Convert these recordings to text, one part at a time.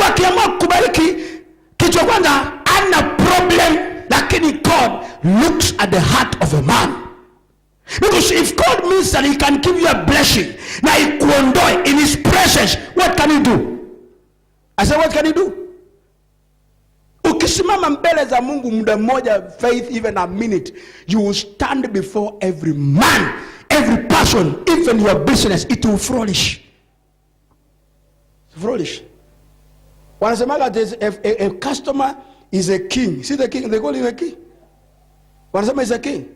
Mungu akiamua kubariki, kichwa kwanza ana problem, lakini God looks at the heart of a man. Because if God means that he can give you a blessing, na ikuondoe in his presence, what can he do? I said, what can he do? Ukisimama mbele za Mungu muda mmoja, faith, even a minute, you will stand before every man, every person, even your business, it will flourish. Flourish. Wanasema a customer is a king. See the king, they call him a king. Wanasema is a king.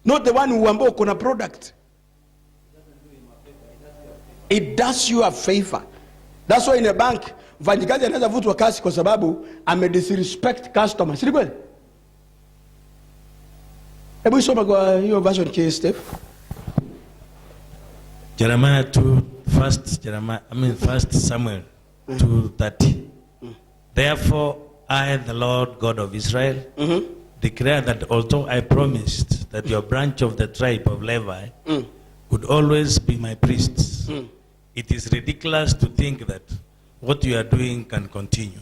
Not the one who ambao kuna product. It does you a favor. That's why in a bank, mfanyikazi anaweza vutwa kazi kwa sababu disrespect customer. Si kweli? Hebu isoma kwa hiyo version case, Steph. Jeremiah 2, first Samuel 2:30. Therefore, I, the Lord God of Israel, declare that although I promised that your branch of the tribe of Levi would always be my priests, it is ridiculous to think that what you are doing can continue.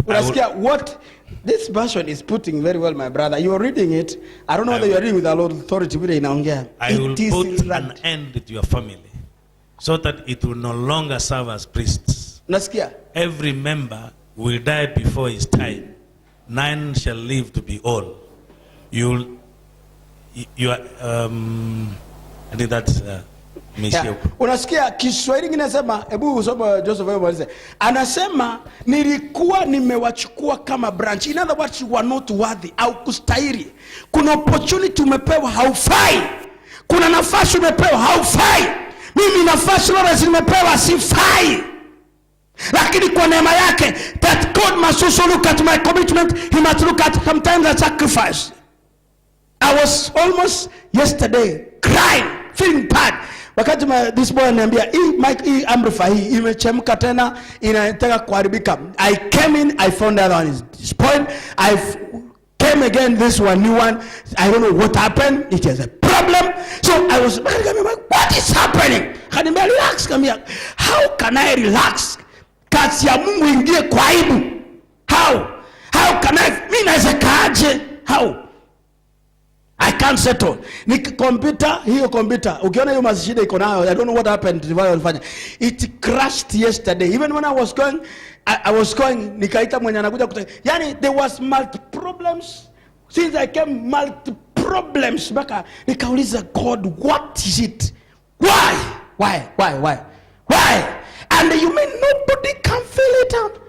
What this version is putting very well, my brother. You are reading it. I don't know whether you are reading with a lot of authority. I will put an end to your family so that it will no longer serve as priests. Nasikia? Every member will die before his time. None shall live to be old. You are, I think that's unasikia Kiswahili kinasema, hebu usome Joseph Favour. Anasema nilikuwa nimewachukua kama branch. In other words, you are not worthy, au kustahili. Kuna opportunity umepewa, haufai. Kuna nafasi umepewa, haufai. Mimi nafasi Lawrence nimepewa, sifai. Lakini kwa neema yake, that God must also look at my commitment. He must look at sometimes the sacrifice. I was almost yesterday crying, feeling bad. Wakati this boy ananiambia hii amplifier hii imechemka tena, inataka kuharibika. I came in, I found that one is spoiled. I came again, this one, new one. I don't know what happened. It is a problem. So I was like, what is happening? Kanambia relax, kamia. How can I relax? Kazi ya Mungu ingie kwa aibu. How can I? Mimi naweza kaaje? How? I can't settle. Ni computer, hiyo computer. Ukiona hiyo mashida iko nayo, I don't know what happened. It crashed yesterday. Even when I was going, nikaita mwenye anakuja kuta. Yani there was multi problems. Since I came, multi problems. Baka nikauliza God, what is it? Why? And you mean nobody can fill it up?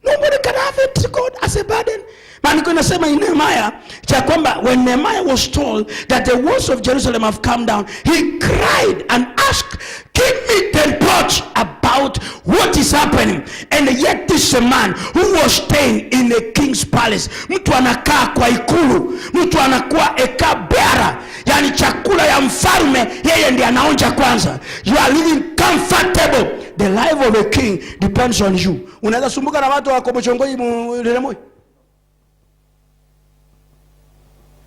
Nobody can have it, God, as a burden. Maandiko inasema in Nehemiah cha kwamba when Nehemiah was told that the walls of Jerusalem have come down, he cried and asked, give me the report about what is happening. And yet this man who was staying in the king's palace, mtu anakaa kwa ikulu, mtu anakuwa eka bearer, yani chakula ya mfalme yeye ndiye anaonja kwanza. You are living comfortable. The life of a king depends on you. Unaweza sumbuka na watu wako mchongoi mlemoi.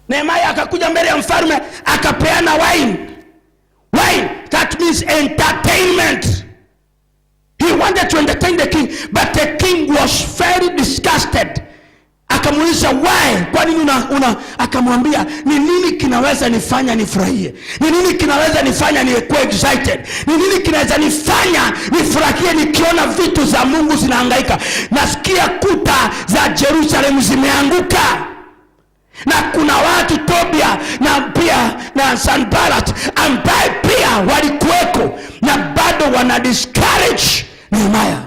Nehemiah akakuja mbele ya mfalme akapeana wine. That means entertainment. He wanted to entertain the king, but the king was very disgusted. Akamuuliza why? Kwa nini akamwambia ni nini kinaweza nifanya nifurahie? Ni nini kinaweza nifanya niwe excited? Ni nini kinaweza nifanya nifurahie nikiona vitu za Mungu zinahangaika? Nasikia kuta za Jerusalem zimeanguka. Na kuna watu Tobia na pia na Sanballat ambaye pia walikuweko na bado wana discourage Nehemiah.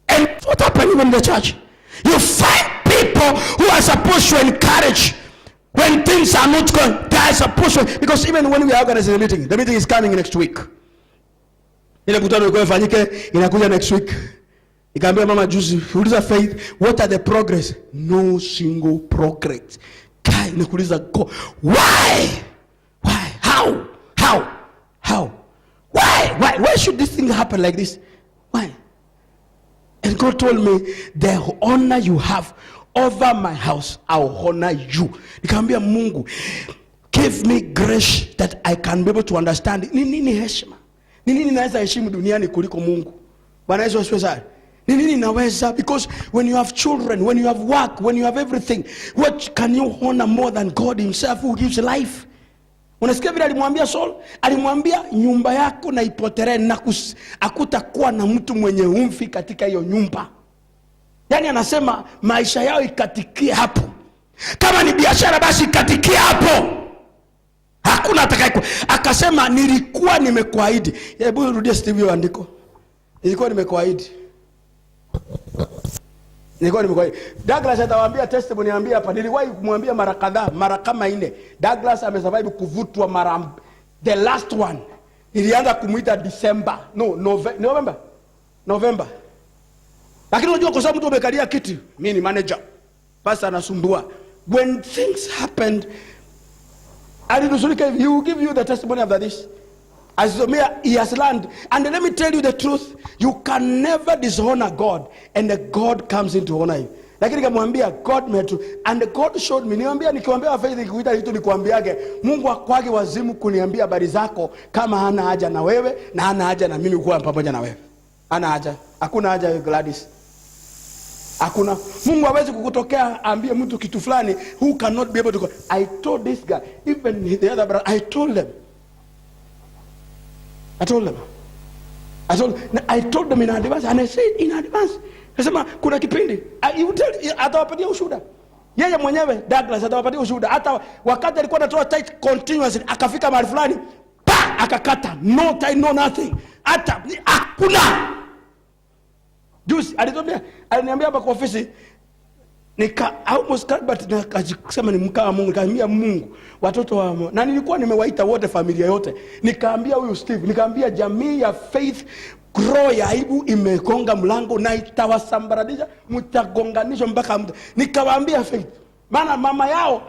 And what happened even in the church? You find people who are supposed to encourage when things are not going. They are supposed to, because even when we are organizing a meeting, the meeting is coming next week. Ile mkutano uko ifanyike inakuja next week. Ikaambia mama juzi, uliza Faith, what are the progress? No single progress. Kai nakuuliza go. Why? How? Why should this thing happen like this? Why? And God told me, the honor you have over my house, I'll honor you. Nikaambia Mungu, give me grace that I can be able to understand. Nini heshima? Nini naweza heshimu duniani kuliko Mungu? Bwana Yesu asifiwe sana. Ni nini naweza? Because when you have children, when you have work, when you have everything, what can you honor more than God himself who gives life? Unasikia vile alimwambia Saul? Alimwambia nyumba yako na ipotelee na hakutakuwa na mtu mwenye umfi katika hiyo nyumba. Yani anasema maisha yao ikatikie hapo. Kama ni biashara basi ikatikie hapo. Hakuna atakayekuwa. Akasema nilikuwa nimekuahidi. Hebu rudia Steve hiyo andiko. Nilikuwa nimekuahidi. Nilikuwa nimekuahidi. Douglas atawaambia testimony niambia hapa. Niliwahi kumwambia mara kadhaa, mara kama 4. Douglas amesurvive kuvutwa mara the last one. Nilianza kumuita December. No, November. Lakini unajua kwa sababu mtu umekalia kiti, mimi ni manager. Pastor anasumbua. When things happened, he will give you the testimony of this. As he has learned. And let me tell you the truth. You can never dishonor God. And the God comes in to honor you. Lakini nikamwambia God made true. And God showed me. Nikiambia Faith ikikuita kitu nikuambiage. Mungu akwage wazimu kuniambia habari zako kama hana haja na wewe na hana haja na mimi kuwa pamoja na wewe. Hana haja. Hakuna haja ya Gladys. Hakuna. Mungu hawezi kukutokea ambie mtu kitu fulani who cannot be able to go. I told this guy, even the other brother, I told them in advance, and I said in advance. Nasema kuna kipindi atawapatia ushuhuda. Yeye mwenyewe Douglas atawapatia ushuhuda. Hata wakati alikuwa anatoa tight continuously akafika mahali fulani, akakata. No tight, no nothing. Hata hakuna. Juzi aliniambia hapa kwa ofisi, almost cut but nikasema ni mkaa Mungu, nikaambia Mungu watoto wa na nilikuwa nimewaita wote familia yote, nikaambia huyu Steve, nikaambia jamii ya Faith roho ya aibu imegonga mlango na itawasambaradisha, mtagonganisha mpaka nikawaambia Faith, maana mama yao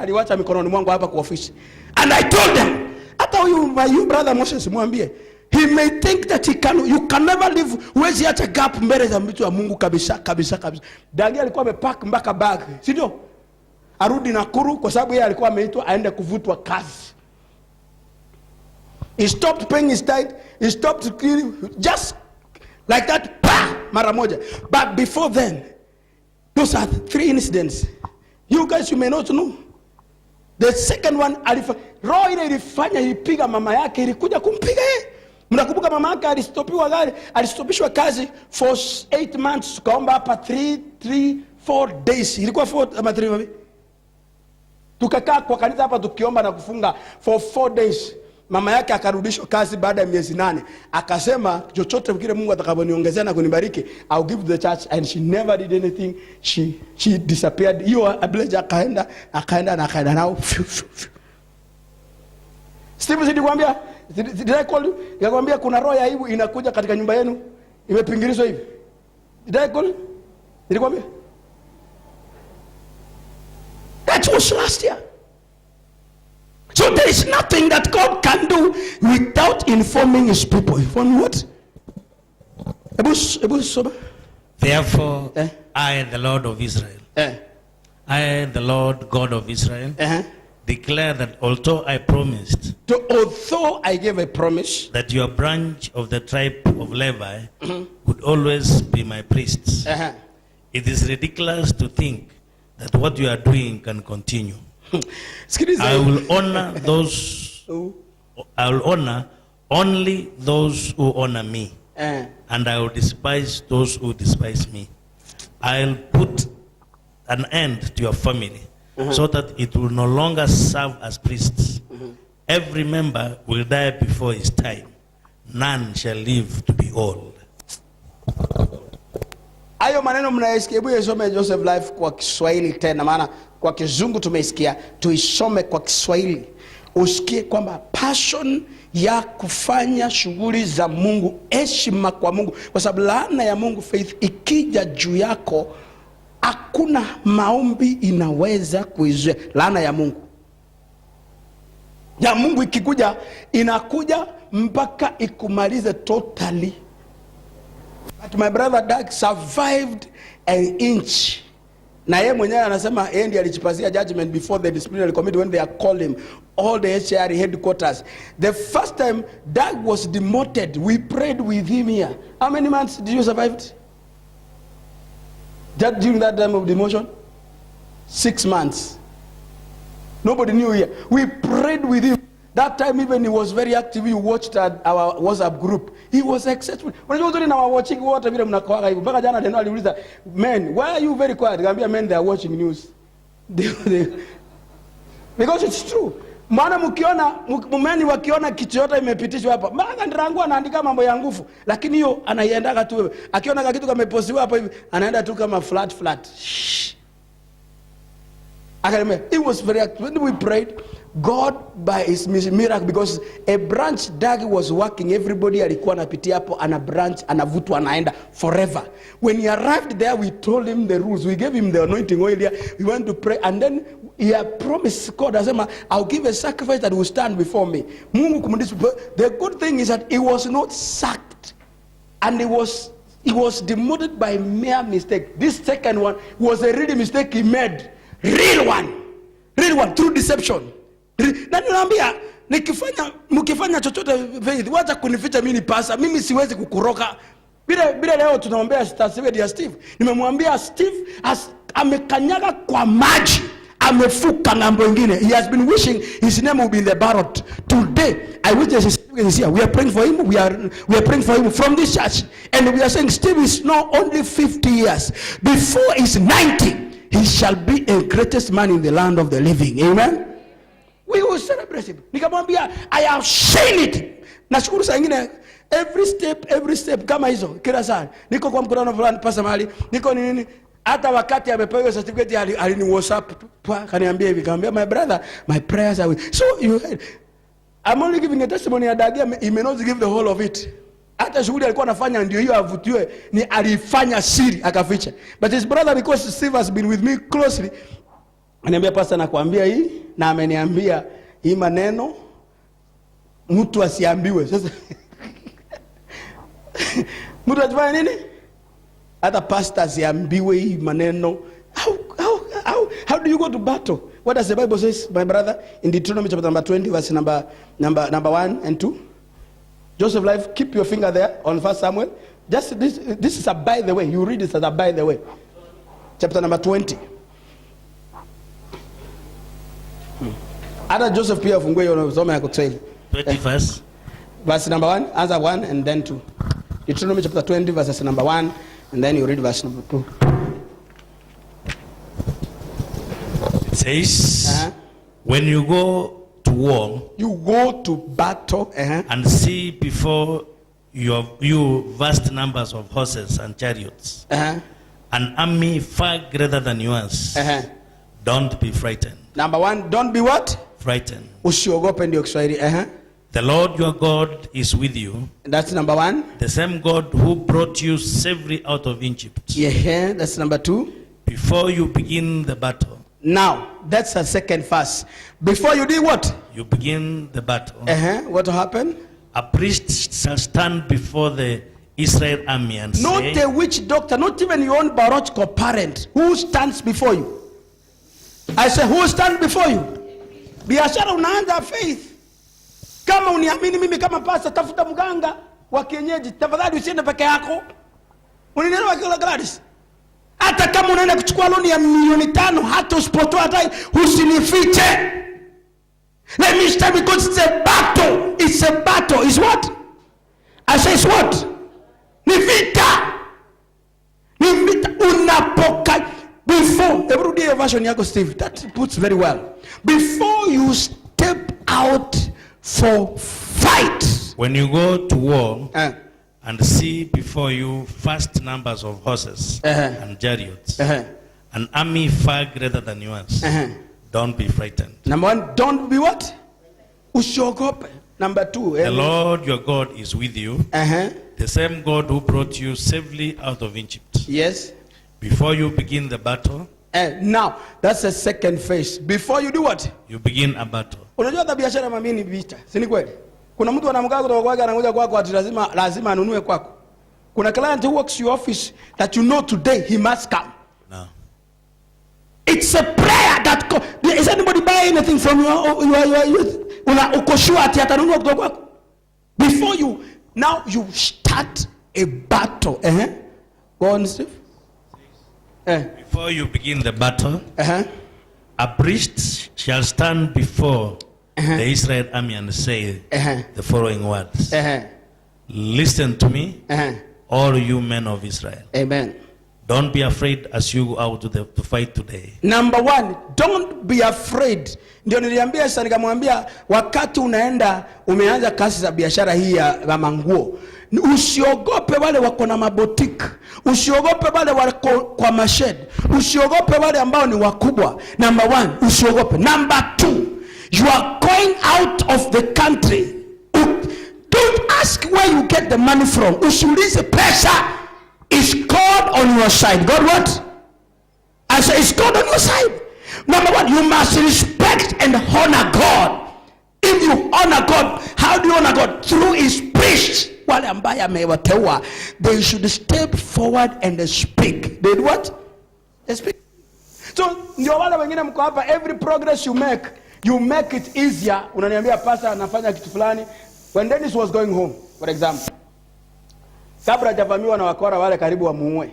aliwacha mikononi mwangu hapa kwa ofisi. And I told them, hata huyu brother Moses mwambie, he may think that you can never live. Huwezi acha gap mbele za mtu wa Mungu kabisa. Dangi alikuwa amepack mpaka bag, si ndio? Arudi Nakuru kwa sababu yeye alikuwa ameitwa aende kuvutwa kazi. He stopped paying his tithe. He stopped cleaning, just like that, mara moja. But before then, those are 3 incidents. You guys, you may not know. The second one, roho ile ilifanya ilipiga mama yake, ilikuja kumpiga yeye. Mnakumbuka mama yake alistopishwa kazi for 8 months, tukaomba hapa 4 days. Ilikuwa 4 ama 3 mami? Tukakaa kwa kanisa hapa tukiomba na kufunga for 4 days. Mama yake akarudishwa kazi baada ya miezi 8. Akasema chochote kile Mungu atakaponiongezea na kunibariki, I'll give the church, and she never did anything. She disappeared. Hiyo ableja akaenda nao. Steve, sidikwambia? Did I call you? Nikakwambia kuna roho ya aibu inakuja katika nyumba yenu. Imepingilizwa hivi. Did I call you? Nilikwambia? That was last year. So there is nothing that God can do without informing his people. Inform what? Therefore, I, the Lord of Israel, I, the Lord God of Israel, declare that although I promised, although I gave a promise, that your branch of the tribe of Levi would always be my priests, it is ridiculous to think that what you are doing can continue. I will honor only those who honor me, and I will despise those who despise me. I'll put an end to your family, so that it will no longer serve as priests. Every member will die before his time. None shall live to be old. Ayo maneno mnaisikia, hebu isome Joseph Life kwa Kiswahili tena, maana kwa Kizungu tumeisikia, tuisome kwa Kiswahili. Usikie kwamba passion ya kufanya shughuli za Mungu, heshima kwa Mungu, kwa sababu laana ya Mungu Faith ikija juu yako, hakuna maombi inaweza kuizuia laana ya Mungu. Ya Mungu ikikuja, inakuja mpaka ikumalize totally. But my brother Doug survived an inch. Na yeye mwenyewe anasema yeye ndiye alijipatia judgment before the disciplinary committee when they called him, all the HR headquarters. The first time Doug was demoted, we prayed with him here. How many months did you survive? Just during that time of demotion, 6 months. Nobody knew here. We prayed with him. That time even he was very active. He watched our WhatsApp group. He was successful. Unajua uzuri na watching wote vile mnakoaga hivyo. Mpaka jana tena aliuliza, "Men, why are you very quiet?" Nikamwambia, "Men, they are watching news." Because it's true. Maana mkiona mumeni wakiona kitu yote imepitishwa hapa, maana ndirangu anaandika mambo ya nguvu, lakini hiyo anaiendaga tu wewe. Akiona kitu kamepostiwa hapa hivi, anaenda tu kama flat. Shh. It was very active. When we prayed, God by his miracle, because a branch Dagi was working, everybody alikuwa anapitia hapo, ana branch, anavutwa, anaenda forever. When he arrived there, we told him the rules. We gave him the anointing oil here. We went to pray, and then he had promised God, I'll give a sacrifice that will stand before me. The good thing is that he was not sacked, and he was demoted by mere mistake. This second one was a real mistake he made. Real one through deception. Na niwaambia, mkifanya chochote faith, wacha kunificha mimi ni pasa. Mimi siwezi kukuroka. Bila leo tunaombea Steve. Nimemwambia Steve amekanyaga kwa maji, amefuka ngambo nyingine. He has been wishing his name will be in the ballot. Today I wish his Steve is here. We are praying for him. We are praying for him from this church, and we are saying Steve is not only 50 years. Before he's 90, he shall be a greatest man in the land of the living. Amen. We will celebrate him. Nikamwambia, I have seen it. Nashukuru saa nyingine every step kama hizo kila saa. Niko kwa mkutano fulani pasa mahali. Niko nini? Hata wakati amepewa certificate alini WhatsApp kaniambia hivi, kaambia, my brother, my prayers are with. So I'm only giving a testimony ya Dagia. He may not give the whole of it. Hata shughuli alikuwa anafanya ndio hiyo avutiwe, ni alifanya siri akaficha. But his brother, because Steve has been with me closely, ananiambia, pastor, nakwambia hii, na ameniambia hii maneno mtu asiambiwe. Sasa mtu atafanya nini? Hata pastor asiambiwe hii maneno. How do you go to battle? What does the Bible says, my brother, in Deuteronomy chapter number 20, verse number 1 and 2? Joseph Life, keep your finger there on 1 Samuel. Just this is a by the way. You read this as a by the way. Chapter number 20. Ada Joseph pia fungue unasoma ya kutrail. 20 verse. Verse number 1, answer 1 and then 2. Deuteronomy chapter 20 verse number 1 and then you read verse number 2. It says, when you go to war, you go to battle, and see before you vast numbers of horses and chariots, an army far greater than yours. Don't be frightened. Number 1, don't be what? Frightened. Usiogope ndio Kiswahili. The Lord your God is with you. That's number 1. The same God who brought you safely out of Egypt. Yeah, that's number 2. Before you begin the battle. Now, that's a second verse. Before you did what? You begin the battle. What will happen? A priest shall stand before the Israel army and not say, a witch doctor, not even your own biological parent. Who stands before you? I say, who stands before you? Biashara unaanza faith. Kama uniamini mimi kama pastor, tafuta mganga wa kienyeji. Tafadhali usiende peke yako. Unielewa kila Gladys? Hata kama unaenda kuchukua loan ya milioni 5, hata usipotoa hata usinifiche. Let me start, because it's a battle. It's a battle. It's what? I say it's what? Ni vita. Ni vita. Unapoka. Before, every day version yako Steve, that puts very well. Before you step out for fight. When you go to war, and see before you vast numbers of horses and chariots, an army far greater than yours, don't be frightened. Number 1, don't be what? Usiogope. Number 2, the Lord your God is with you. The same God who brought you safely out of Egypt. Yes. Before you begin the battle. Now, that's the second phase. Before you do what? You begin a battle. Unajua hata biashara mami ni vita. Si ni kweli? Kuna mtu anamkaa kutoka kwake anakuja kwako ati lazima anunue kwako. Kuna client who works your office that you know today he must come. No. It's a prayer that is anybody buy anything from your uko sure ati atanunua kutoka kwako? Before you now you start a battle. Go on, Steve. Before you begin the battle, Uh-huh. a priest shall stand before the Israel army and say the following words. Listen to me, all you men of Israel. Amen. Don't be afraid as you go out to fight today. Number one, don't be afraid. Ndio niliambia sasa, nikamwambia wakati unaenda umeanza kazi za biashara hii ya manguo, usiogope wale wako na mabotiki, usiogope wale wako kwa mashed, usiogope wale ambao ni wakubwa. Number one, usiogope. Number two, you are going out of the country. Don't ask where you get the money from. Usiulize pesa. Is God on your side? God what? I say, is God on your side? Number one, you must respect and honor God. If you honor God, how do you honor God? Through his priests. Wale ambaye amewateua, they should step forward and speak. They do what? They speak. So, ndio wale wengine mko hapa, every progress you make it easier. Unaniambia pastor anafanya kitu fulani. When Dennis was going home, for example, kabla hajavamiwa na wakora wale karibu wamuue,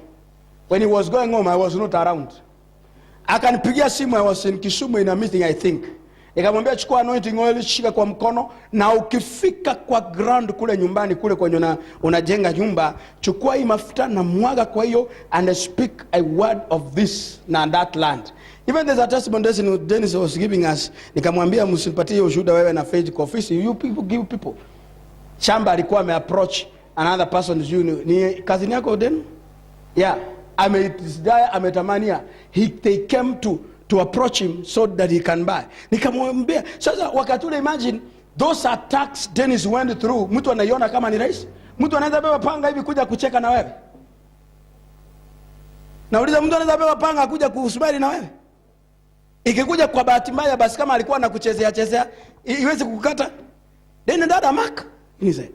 when he was going home, I was not around. Akanipigia simu, I was in Kisumu in a meeting, I think. Nikamwambia chukua anointing oil, shika kwa mkono, na ukifika kwa ground kule nyumbani kule kwenye unajenga nyumba, chukua hii mafuta na mwaga kwa hiyo and speak a word of this na that land. Even there's a testimony Dennis was giving us. Nikamwambia msipatie ushuhuda wewe na faith kwa ofisi. You people give people. Shamba alikuwa ameapproach another person, ni cousin yako Den? Yeah. Ametamania. They came to approach him so that he can buy. Nikamwambia, sasa wakati ule imagine those attacks Dennis went through, mtu anaiona kama ni rahisi? Mtu anaweza beba panga hivi kuja kucheka na wewe? Nauliza, mtu anaweza beba panga kuja kusubiri na wewe? Ikikuja kwa bahati mbaya basi kama alikuwa anakuchezea iweze kukata. Then that mark, he said.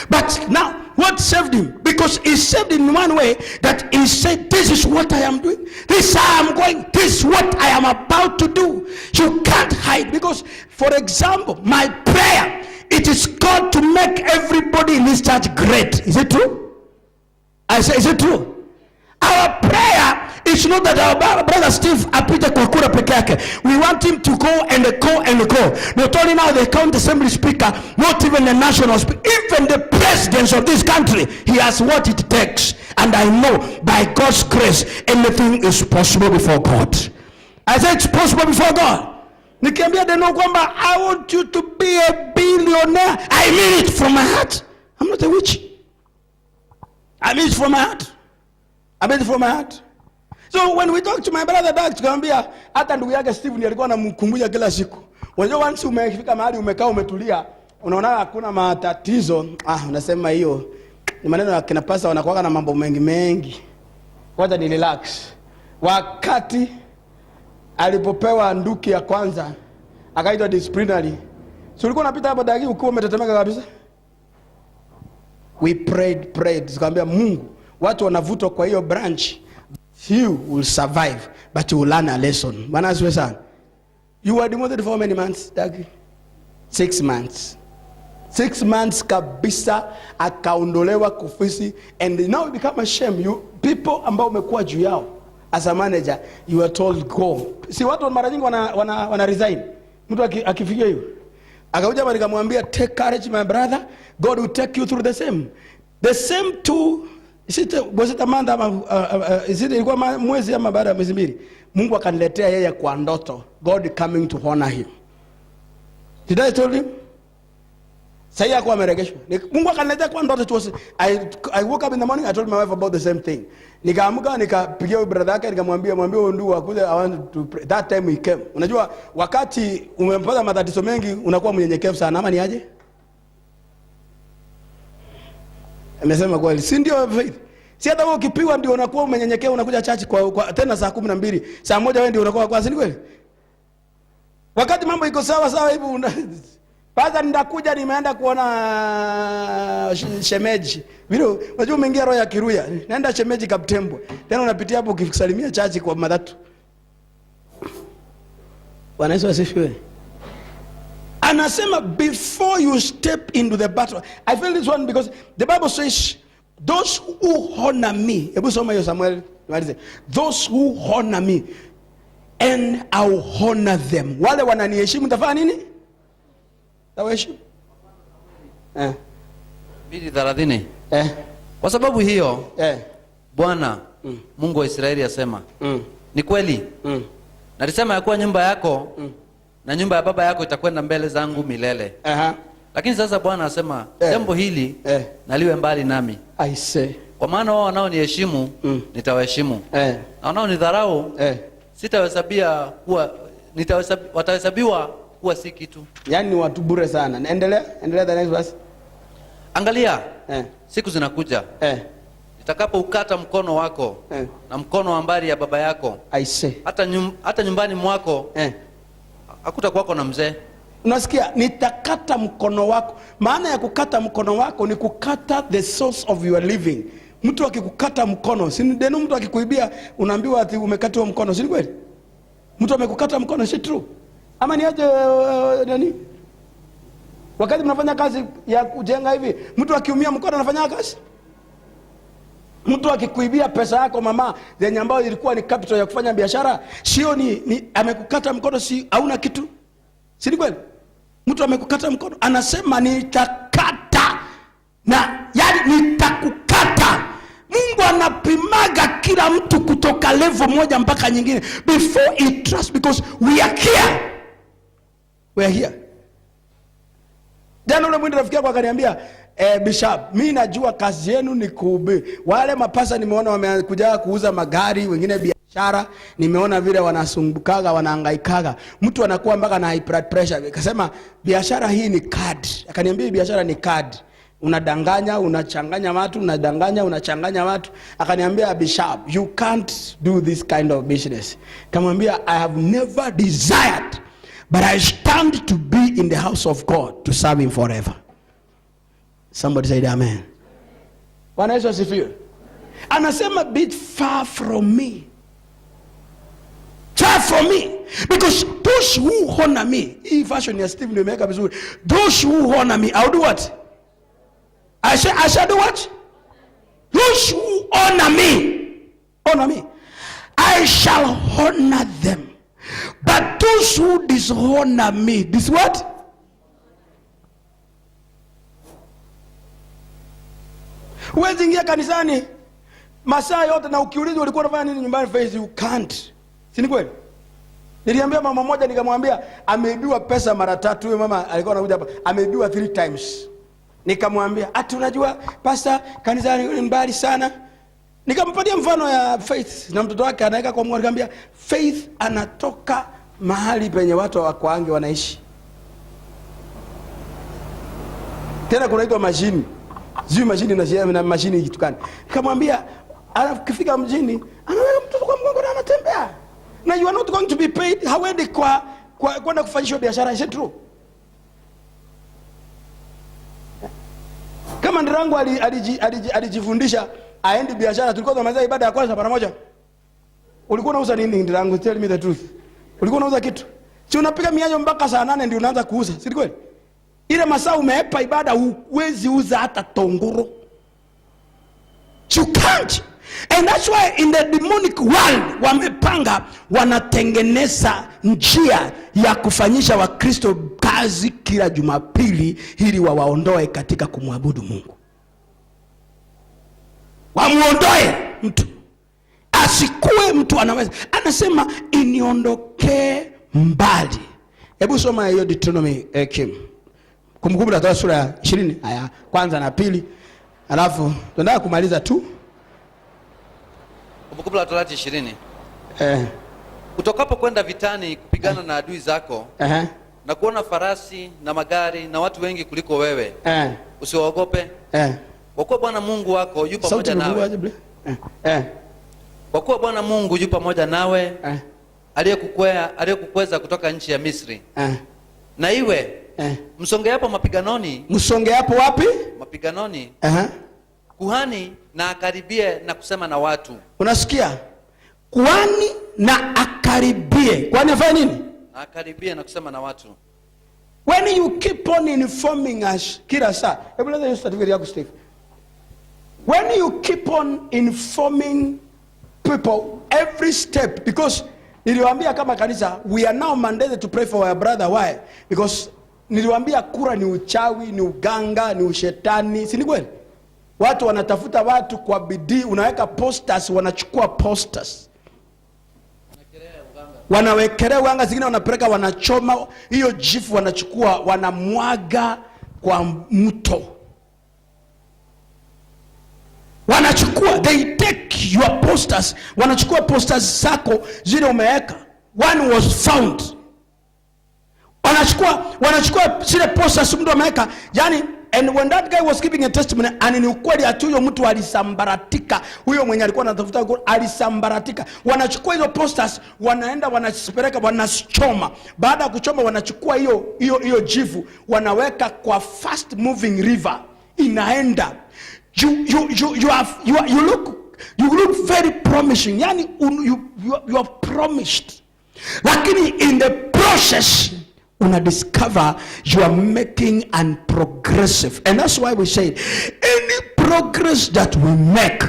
But now, what saved him? Because he saved in one way that he said, this is what I am doing. This is how I am going. This is what I am about to do. You can't hide. Because, for example, my prayer, it is God to make everybody in this church great. Is it true? I say, is it true? Our prayer is not that our brother Steve apite kwa kura peke yake. We want him to go and go and go. Not only now the county assembly speaker, not even the national speaker, even the president of this country, he has what it takes. And I know by God's grace, anything is possible before God. I say it's possible before God. Nikiambia deno kwamba I want you to be a billionaire, I mean it from my heart. I'm not a witch. I mean it from my heart. I mean it from my heart. So when we talk to my brother Doug, tukamwambia hata ndugu yake Steve ndiye alikuwa anamkumbusha kila siku. Unajua once umefika mahali umekaa umetulia, unaona hakuna matatizo, unasema hiyo ni maneno ya kina pasta wanakuwa na mambo mengi. Wacha ni relax. Wakati alipopewa nduki ya kwanza, akaitwa disciplinary. So ulikuwa unapita hapo Doug ukiwa umetetemeka kabisa. We prayed. Tukamwambia Mungu, watu wanavutwa kwa hiyo branch. You will survive, but you will learn a lesson. Bwana asifiwe sana. You were demoted for how many months, Doug? 6 months. 6 months kabisa akaondolewa kufisi, and now it become a shame. You people ambao umekuwa juu yao as a manager, you are told go. Si watu mara nyingi wana resign. Mtu akifikia hiyo. Akakuja bali nikamwambia take courage my brother. God will take you through the same. The same too. Was it a month ilikuwa mwezi ama baada ya mwezi mbili, Mungu akaniletea yeye kwa ndoto, God coming to honor him. Did I tell him? Sasa yako ameregeshwa. Mungu akaniletea kwa ndoto. I woke up in the morning, I told my wife about the same thing. Nikaamka nikapigia brother yake nikamwambia ndugu akuja, I want to pray. That time he came. Unajua wakati umempata matatizo mengi unakuwa mnyenyekevu sana, ama ni aje? Amesema kweli, si ndio faith? Si hata wewe ukipigwa ndio unakuwa umenyenyekea unakuja church kwa tena saa 12, saa 1 wewe ndio unakuwa kwa, si kweli? Wakati mambo iko sawa hivi baada ndakuja nimeenda kuona shemeji. Vile unajua umeingia roho ya Kiruya. Naenda shemeji Kaptembwe. Tena unapitia hapo ukisalimia church kwa matatu. Bwana Yesu asifiwe. Anasema before you step into the battle. I feel this one because the Bible says those who honor me. Hebu soma hiyo Samuel Those who honor me and I'll honor them. Wale wananiheshimu nitafanya nini? Tawaheshimu. 2:30. Kwa sababu hiyo Bwana Mungu wa Israeli asema, ni kweli nalisema ya kuwa nyumba yako na nyumba ya baba yako itakwenda mbele zangu milele. Lakini sasa Bwana asema, jambo hili naliwe mbali nami. I say, kwa maana wao wanaoniheshimu nitawaheshimu, na wanaonidharau sitawahesabia kuwa watahesabiwa kuwa si kitu. Yani watu bure sana. Endelea the next verse. Angalia, siku zinakuja nitakapo ukata mkono wako na mkono wa mbari ya baba yako. I say, hata nyumbani mwako hakutakuwako na mzee. Unasikia? Nitakata mkono wako. Maana ya kukata mkono wako ni kukata the source of your living. Mtu akikukata mkono, si ndio? Mtu akikuibia unaambiwa ati umekatwa mkono, si kweli? Mtu amekukata mkono, si true? Ama ni aje nani? Wakati mnafanya kazi ya kujenga hivi, mtu akiumia mkono anafanya kazi? Mtu akikuibia pesa yako mama, zenye ambayo ilikuwa ni capital ya kufanya biashara, sio ni amekukata mkono, si hauna kitu? Si kweli? Mtu amekukata mkono, anasema nitakata, na yani nitakukata. Mungu anapimaga kila mtu kutoka level moja mpaka nyingine before he trust, because we are here. We are here. Jana ule mwindi rafiki yako akaniambia, Bishop, mimi najua kazi yenu ni kuhubiri. Wale mapasa nimeona wamekuja kuuza magari, wengine biashara, nimeona vile wanasumbukaga, wanahangaikaga. Mtu anakuwa mpaka na high blood pressure. Akasema biashara hii ni card. Akaniambia biashara ni card. Unadanganya, unachanganya watu, unadanganya, unachanganya watu. Akaniambia, Bishop, you can't do this kind of business. Kamwambia, I have never desired, but I stand to be in the house of God to serve him forever. Somebody say amen. Bwana Yesu asifiwe. Anasema, be far from me. Far from me. Because those who honor me, hii fashion ya Steve nimeweka vizuri. Those who honor me, I'll do what? I shall do what? Those who honor me, I shall honor them. But those who dishonor me, this what? Huwezi ingia kanisani masaa yote na ukiulizwa ulikuwa unafanya nini nyumbani, face you can't. Si ni kweli? Niliambia mama moja, nikamwambia ameibiwa pesa mara 3. Huyo mama alikuwa anakuja hapa, ameibiwa 3 times. Nikamwambia, ati unajua pastor, kanisani ni mbali sana. Nikampatia mfano ya Faith na mtoto wake anaweka kwa Mungu. Nikamwambia Faith anatoka mahali penye watu wakwaange wanaishi. Tena kunaitwa mashini. Ziu mashini na mashini kitu gani? Nikamwambia anafika mjini, anaweka mtoto kwa mgongo na anatembea. Na you are not going to be paid. Hawendi kwa kwenda kufanyishwa biashara, is it true? Kama ndirangu alijifundisha aendi biashara, tulikuwa tunamaliza ibada ya kwanza mara moja. Ulikuwa unauza nini ndirangu? Tell me the truth. Ulikuwa unauza kitu? Si unapiga miayo mpaka saa 8 ndio unaanza kuuza, si kweli? Ile masaa umeepa ibada huwezi uza hata tongoro. You can't. And that's why in the demonic world wamepanga, wanatengeneza njia ya kufanyisha Wakristo kazi kila Jumapili ili wawaondoe katika kumwabudu Mungu. Wamuondoe mtu. Asikue mtu anaweza. Anasema iniondoke mbali. Hebu soma hiyo Deuteronomy Kim. Kumbukumbu la Torati sura ya 20 aya kwanza na pili. Alafu tunataka kumaliza tu. Kumbukumbu la Torati 20. Utokapo kwenda vitani kupigana na adui zako, na kuona farasi na magari na watu wengi kuliko wewe, usiwaogope. Kwa kuwa Bwana Mungu wako yupo pamoja nawe. Kwa kuwa Bwana Mungu yupo pamoja nawe, aliyekukweza kutoka nchi ya Misri. Na iwe msongeapo mapiganoni. Msongeapo wapi? Mapiganoni. Kuhani na akaribie na kusema na watu. Unasikia? Kuhani na akaribie. Kuhani afanye nini? Na akaribie na kusema na watu. When you keep on informing us kila saa. Hebu leta certificate yako Steve. When you keep on informing people every step, because niliwaambia kama kanisa we are now mandated to pray for our brother. Why? Because niliwaambia kura ni uchawi, ni uganga, ni ushetani, si ni kweli? Watu wanatafuta watu kwa bidii, unaweka posters, wanachukua posters, wanawekelea uganga, zingine wanapeleka, wanachoma hiyo jifu, wanachukua wanamwaga kwa mto, wanachukua, they take your posters, wanachukua posters zako zile umeweka, one was found, wanachukua zile posters mtu ameweka, yani. And when that guy was giving a testimony, and ni ukweli ati huyo mtu alisambaratika, huyo mwenye alikuwa anatafuta alisambaratika. Wanachukua hizo posters, wanaenda wanasipeleka, wanachoma. Baada ya kuchoma, wanachukua hiyo jivu, wanaweka kwa fast moving river, inaenda. You look very promising, yani you are promised, lakini in the process una discover you are making and progressive. And that's why we say any progress that we make,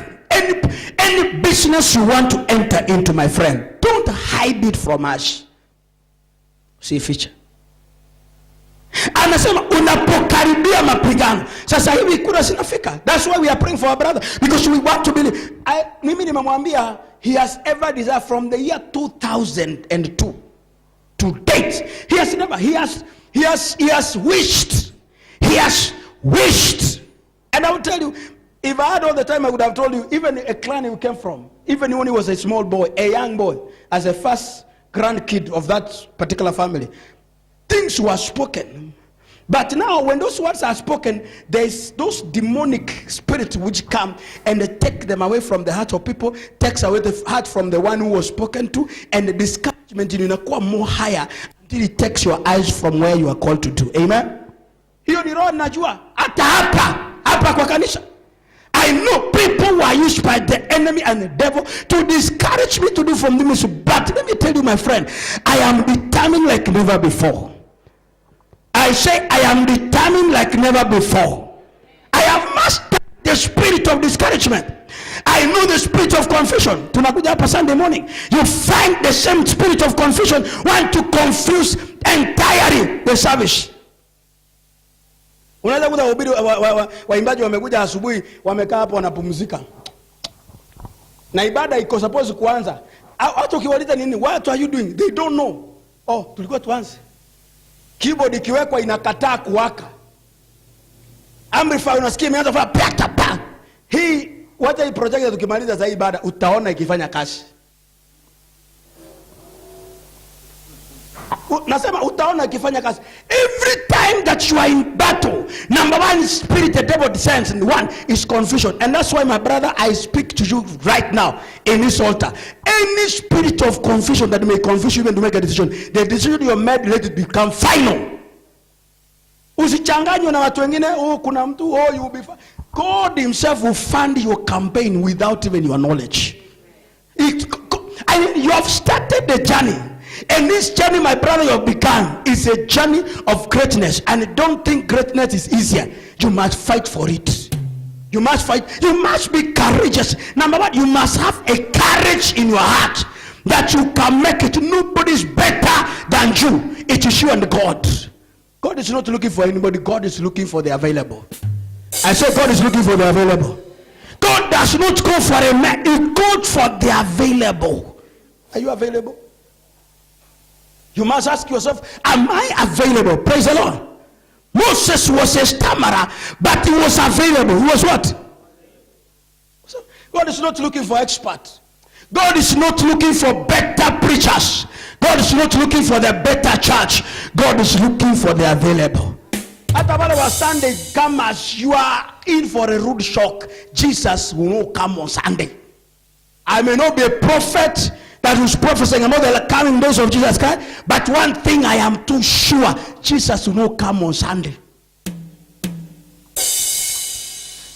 any business you want to enter into, my friend, don't hide it from us. See feature. Anasema unapokaribia mapigano. Sasa hivi kura zinafika. That's why we are praying for our brother, because we want to believe. Mimi nimemwambia he has ever desired from the year 2002 to date. He has wished. And I will tell you, if I had all the time, I would have told you, even a clan he came from, even when he was a small boy, a young boy, as a first grandkid of that particular family, things were spoken. But now when those words are spoken, there's those demonic spirits which come and they take them away from the heart of people, takes away the heart from the one who was spoken to, and the discouragement in inakuwa more higher until it takes your eyes from where you are called to do. Amen. Hiyo ni roho najua hata hapa kwa kanisa. I know people who are used by the enemy and the devil to discourage me to do from the ministry. But let me tell you, my friend, I am determined like never before. I say I am determined like never before. I have mastered the spirit of discouragement. I know the spirit of confusion. Tunakuja hapa Sunday morning, you find the same spirit of confusion want to confuse entirely the service. Unaweza kuta wahubiri waimbaji wamekuja asubuhi, wamekaa hapo wanapumzika, na ibada iko suppose kuanza. Watu ukiwauliza nini, what are you doing, they don't know. Oh, tulikuwa tuanze. Keyboard ikiwekwa inakataa kuwaka, amplifier unasikia imeanza kufanya pata pa. Hii wacha hii project tukimaliza za ibada utaona ikifanya kazi. Nasema utaona ikifanya kazi. Every time that you are in battle, number one spirit the devil descends, and one is confusion. And that's why, my brother, I speak to you right now in this altar. Any spirit of confusion that may confuse you even to make a decision, the decision you made, let it become final. Usichanganywe na watu wengine, kuna mtu, you will be fine. God himself will fund your campaign without even your knowledge. You have started the journey. And this journey, my brother, you have begun is a journey of greatness. And don't think greatness is easier. You must fight for it. You must fight. You must be courageous. Number one, you must have a courage in your heart that you can make it. Nobody's better than you. It is you and God. God is not looking for anybody. God is looking for the available. I say God is looking for the available. God does not go for a man. He goes for the available. Are you available? You must ask yourself, am I available? Praise the Lord. Moses was a stammerer, but he was available. He was what? So God is not looking for experts. God is not looking for better preachers. God is not looking for the better church. God is looking for the available. At the Sunday, come as you are in for a rude shock. Jesus will not come on Sunday. I may not be a prophet that was prophesying about the coming days of Jesus Christ, but one thing I am too sure, Jesus will not come on Sunday.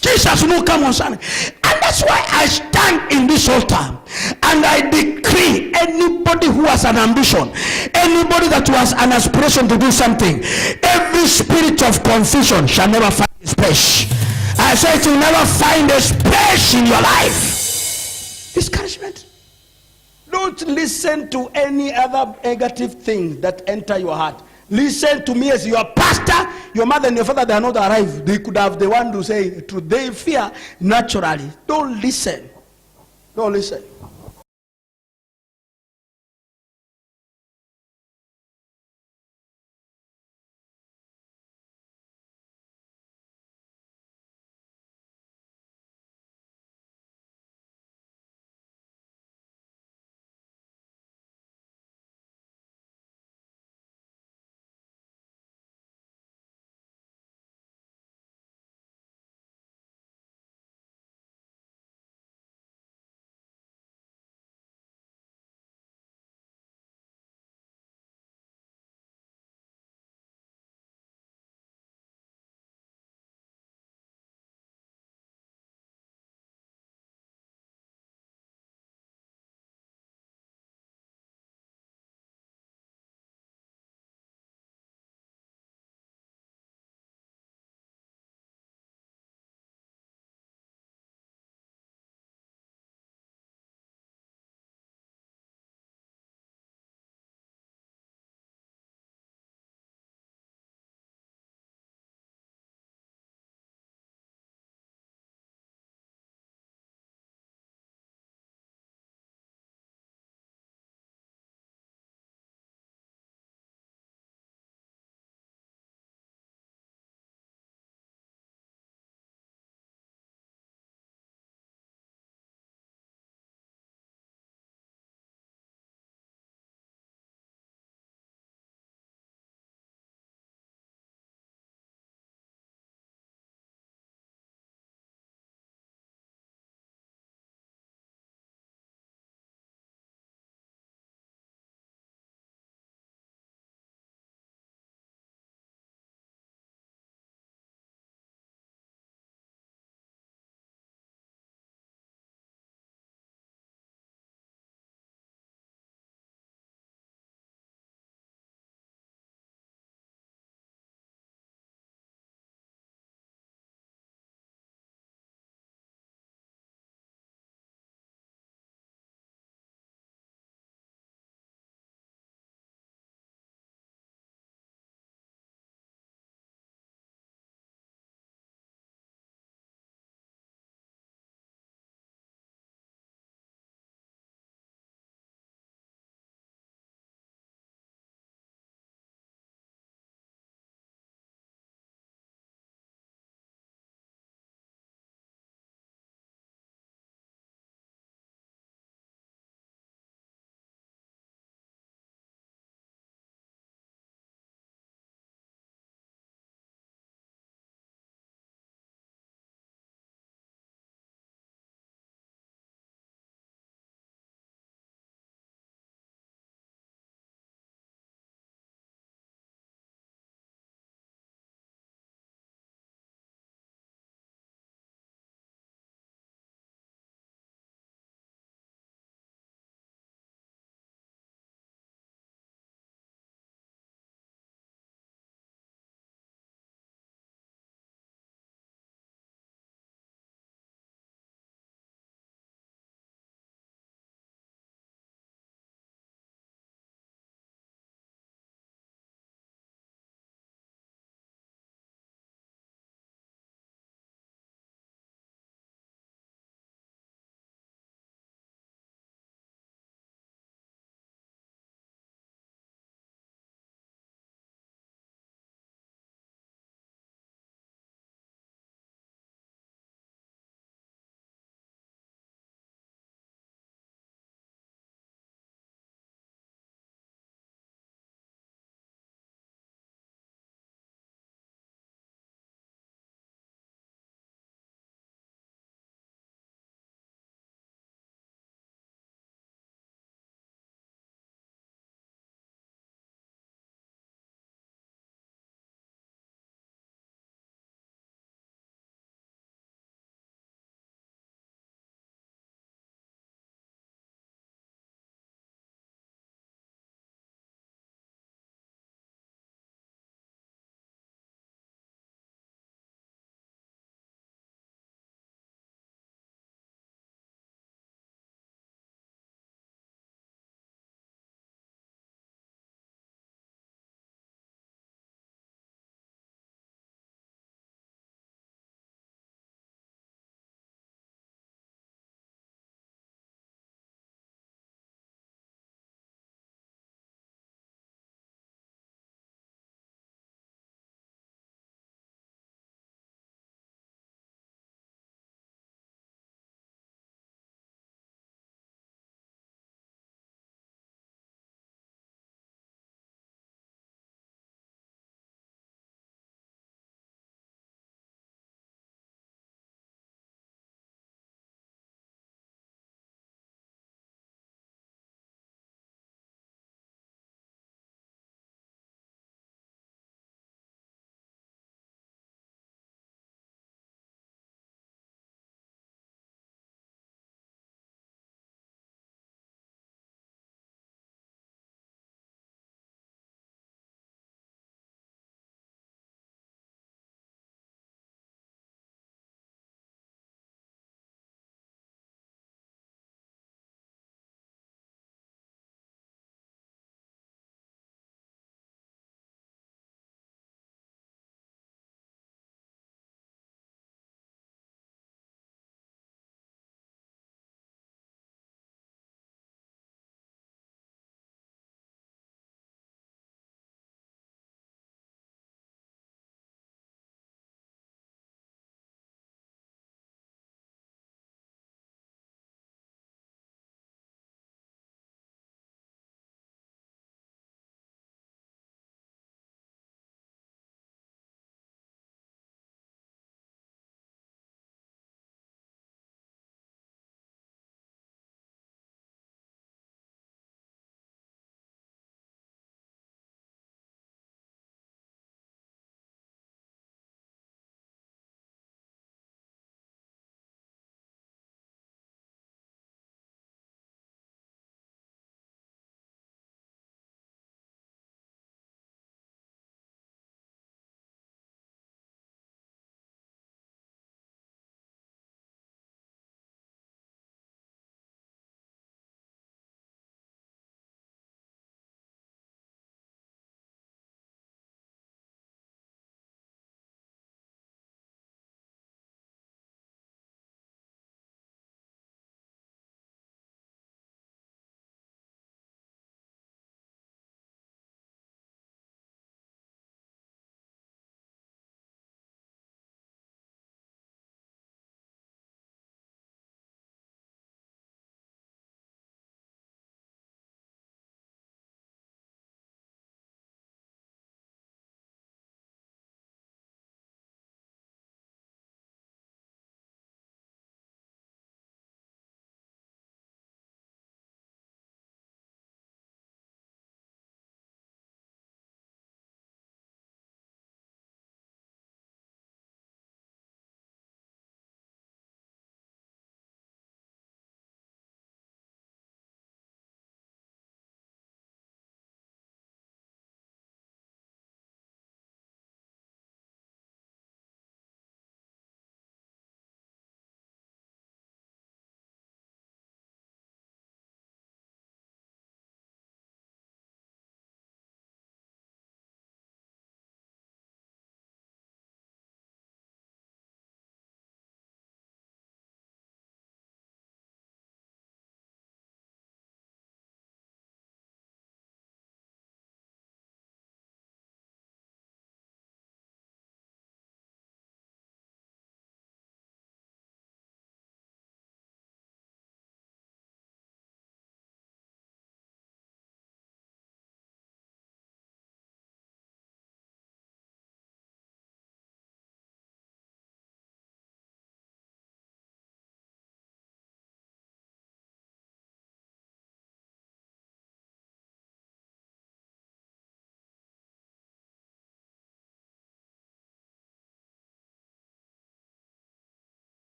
Jesus will not come on Sunday. And that's why I stand in this altar and I decree, anybody who has an ambition, anybody that has an aspiration to do something, every spirit of confusion shall never find a space. I say it will never find a space in your life. Discouragement. Don't listen to any other negative thing that enter your heart. Listen to me as your pastor. Your mother and your father, they are not arrived. They could have the one to say truth. They fear naturally. Don't listen. Don't listen.